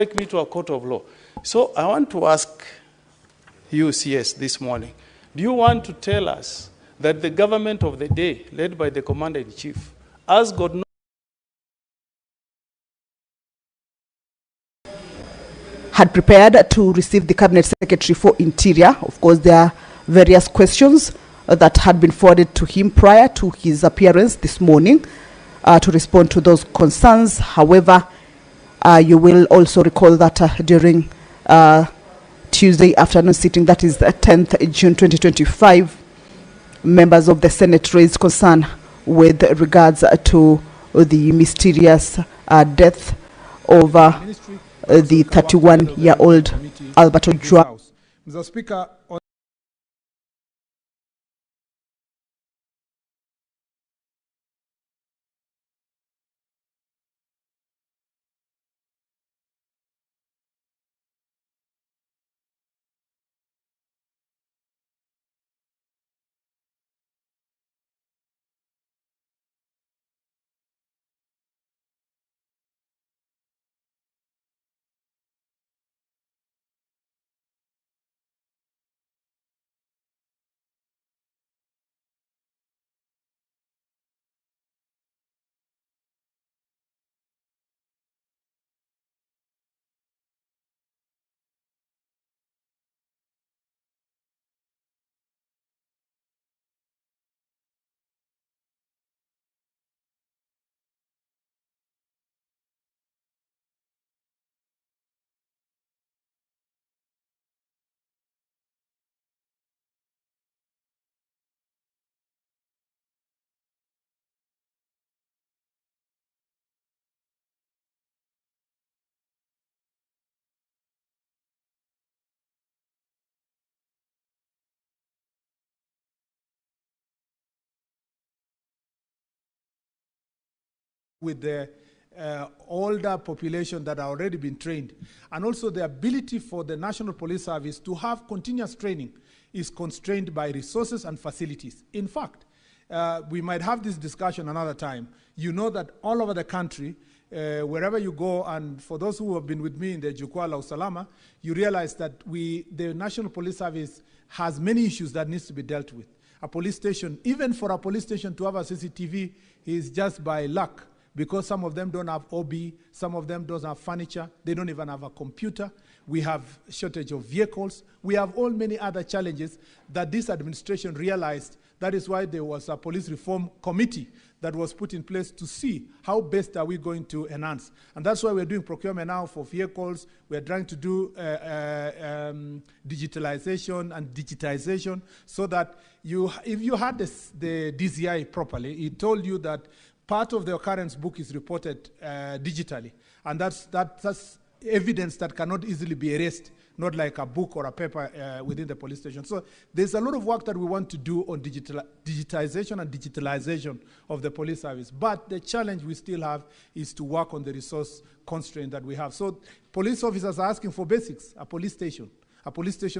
Take me to a court of law. So I want to ask you, CS, this morning, do you want to tell us that the government of the day, led by the Commander-in-Chief, has got no had prepared to receive the Cabinet Secretary for Interior? Of course, there are various questions that had been forwarded to him prior to his appearance this morning to respond to those concerns. However, you will also recall that during Tuesday afternoon sitting, that is the 10th June 2025, members of the Senate raised concern with regards to the mysterious death of the 31-year-old Albert Ojwang. Mr. Speaker, with the older population that are already been trained, and also the ability for the National Police Service to have continuous training is constrained by resources and facilities. In fact, we might have this discussion another time. You know that all over the country, wherever you go, and for those who have been with me in the Jukwaa la Usalama, you realize that the National Police Service has many issues that needs to be dealt with. A police station, even for a police station to have a CCTV, is just by luck, because some of them don't have OB, some of them don't have furniture, they don't even have a computer. We have shortage of vehicles. We have all many other challenges that this administration realized. That is why there was a police reform committee that was put in place to see how best are we going to enhance. And that's why we're doing procurement now for vehicles. We're trying to do digitalization and digitization, so that if you had the DCI properly, it told you that part of the occurrence book is reported digitally, and that's evidence that cannot easily be erased, not like a book or a paper within the police station. So there's a lot of work that we want to do on digitization and digitalization of the police service. But the challenge we still have is to work on the resource constraint that we have. So police officers are asking for basics: a police station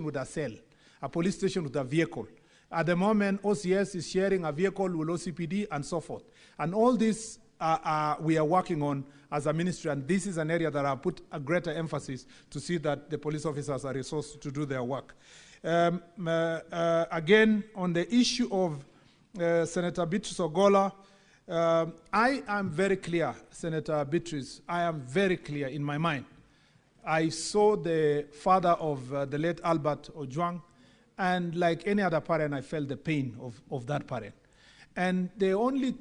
with a cell, a police station with a vehicle. At the moment, OCS is sharing a vehicle with OCPD and so forth. And all this we are working on as a ministry, and this is an area that I put a greater emphasis to see that the police officers are resourced to do their work. Again, on the issue of Senator Beatrice Ogola, I am very clear, Senator Beatrice, I am very clear in my mind. I saw the father of the late Albert Ojwang, and like any other parent, I felt the pain of that parent. And the only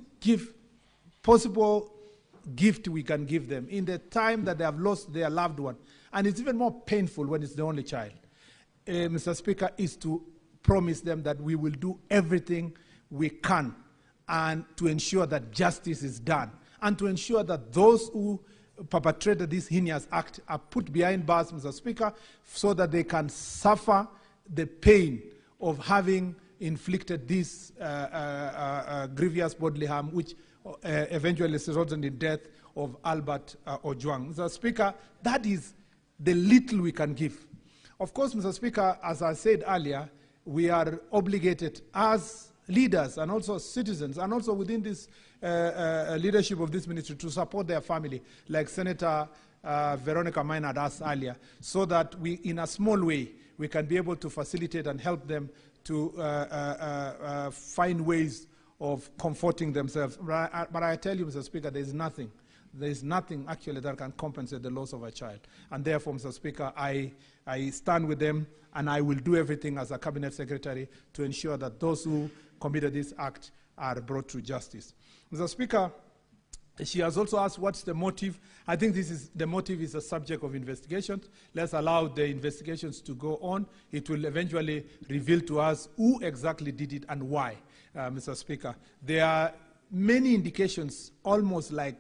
possible gift we can give them in the time that they have lost their loved one, and it's even more painful when it's the only child, Mr. Speaker, is to promise them that we will do everything we can and to ensure that justice is done, and to ensure that those who perpetrated this heinous act are put behind bars, Mr. Speaker, so that they can suffer the pain of having inflicted this grievous bodily harm, which eventually resulted in the death of Albert Ojwang. Mr. Speaker, that is the little we can give. Of course, Mr. Speaker, as I said earlier, we are obligated as leaders and also citizens, and also within this leadership of this ministry, to support their family. Like Senator Veronica Mine had asked earlier, so that we, in a small way, we can be able to facilitate and help them to find ways of comforting themselves. But I tell you, Mr. Speaker, there is nothing actually that can compensate the loss of a child. And therefore, Mr. Speaker, I stand with them, and I will do everything as a cabinet secretary to ensure that those who committed this act are brought to justice. Mr. Speaker, she has also asked what's the motive. I think the motive is a subject of investigation. Let's allow the investigations to go on. It will eventually reveal to us who exactly did it and why, Mr. Speaker. There are many indications, almost like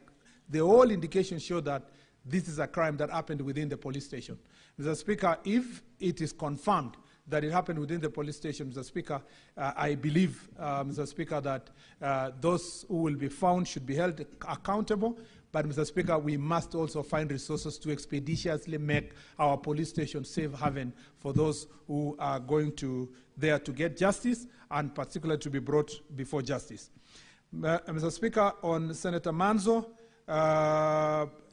the whole indications show that this is a crime that happened within the police station. Mr. Speaker, if it is confirmed that it happened within the police station, Mr. Speaker, I believe, Mr. Speaker, that those who will be found should be held accountable. But, Mr. Speaker, we must also find resources to expeditiously make our police station safe haven for those who are going there to get justice, and particularly to be brought before justice. Mr. Speaker, on Senator Manzo,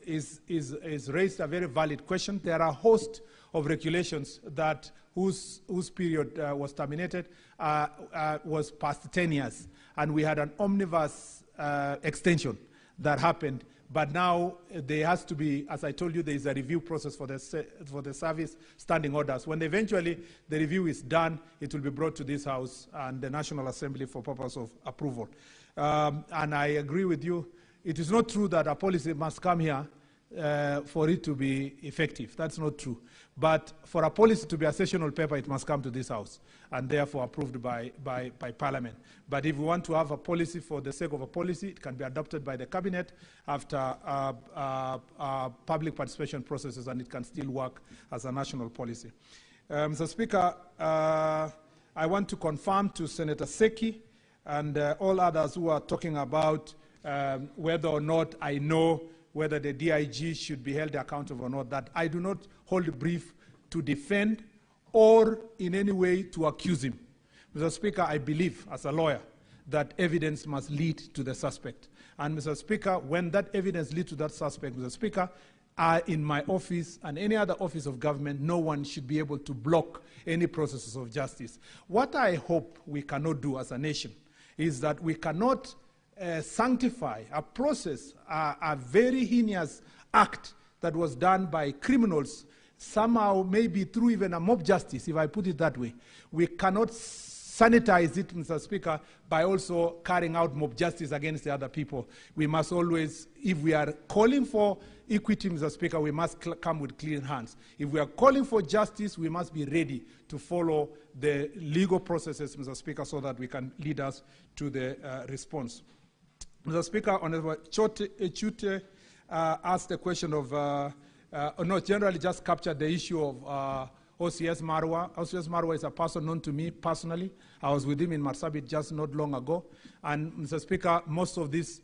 is raised a very valid question. There are a host of regulations that whose period was terminated was past 10 years, and we had an omnibus extension that happened. But now there has to be, as I told you, there is a review process for the service standing orders. When eventually the review is done, it will be brought to this House and the National Assembly for purpose of approval. And I agree with you. It is not true that a policy must come here for it to be effective. That's not true. But for a policy to be a sessional paper, it must come to this House and therefore approved by Parliament. But if we want to have a policy for the sake of a policy, it can be adopted by the Cabinet after public participation processes, and it can still work as a national policy. Mr. Speaker, I want to confirm to Senator Seki and all others who are talking about whether or not I know whether the DIG should be held accountable or not, that I do not hold a brief to defend or in any way to accuse him. Mr. Speaker, I believe as a lawyer that evidence must lead to the suspect. And Mr. Speaker, when that evidence leads to that suspect, Mr. Speaker, in my office and any other office of government, no one should be able to block any processes of justice. What I hope we cannot do as a nation is that we cannot sanctify a process, a very heinous act that was done by criminals, somehow maybe through even a mob justice, if I put it that way. We cannot sanitize it, Mr. Speaker, by also carrying out mob justice against the other people. We must always, if we are calling for equity, Mr. Speaker, we must come with clean hands. If we are calling for justice, we must be ready to follow the legal processes, Mr. Speaker, so that we can lead us to the response. Mr. Speaker, Honorable Chute asked the question of, generally just captured the issue of OCS Marwa. OCS Marwa is a person known to me personally. I was with him in Marsabit just not long ago. And, Mr. Speaker, most of these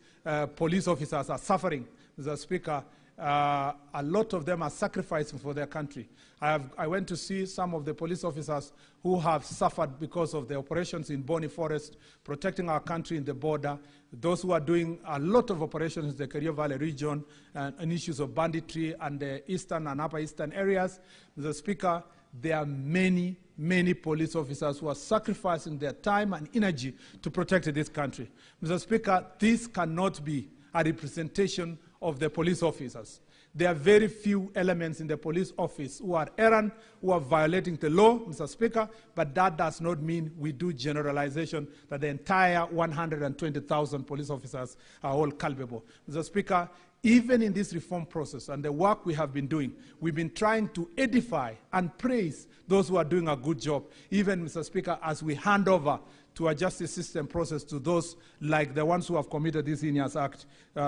police officers are suffering. Mr. Speaker, a lot of them are sacrificing for their country. I went to see some of the police officers who have suffered because of the operations in Boni Forest, protecting our country in the border, those who are doing a lot of operations in the Kerio Valley region and issues of banditry and the eastern and upper eastern areas. Mr. Speaker, there are many, many police officers who are sacrificing their time and energy to protect this country. Mr. Speaker, this cannot be a representation of the police officers. There are very few elements in the police office who are errant, who are violating the law, Mr. Speaker, but that does not mean we do generalization that the entire 120,000 police officers are all culpable. Mr. Speaker, even in this reform process and the work we have been doing, we've been trying to edify and praise those who are doing a good job, even, Mr. Speaker, as we hand over to a justice system process to those like the ones who have committed this heinous act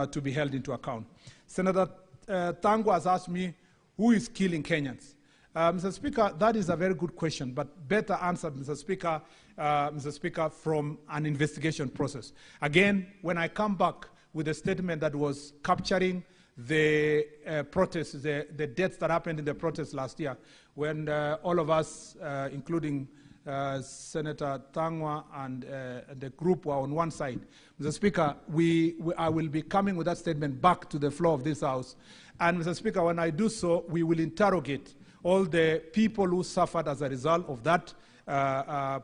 to be held into account. Senator Tango has asked me, who is killing Kenyans? Mr. Speaker, that is a very good question, but better answered, Mr. Speaker, from an investigation process. Again, when I come back with a statement that was capturing the protests, the deaths that happened in the protests last year, when all of us, including Senator Tangwa and the group were on one side. Mr. Speaker, I will be coming with that statement back to the floor of this House And Mr. Speaker, when I do so, we will interrogate all the people who suffered as a result of that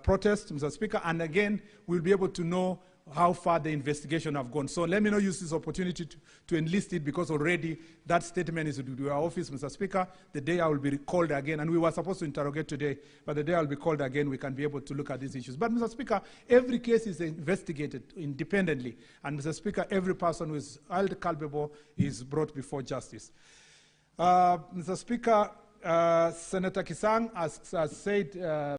protest, Mr. Speaker, and again, we'll be able to know how far the investigation have gone. So let me not use this opportunity to enlist it, because already that statement is to our office, Mr. Speaker. The day I will be called again, and we were supposed to interrogate today, but the day I'll be called again, we can be able to look at these issues. But Mr. Speaker, every case is investigated independently, and Mr. Speaker, every person who is held culpable is brought before justice. Mr. Speaker, Senator Kisang has said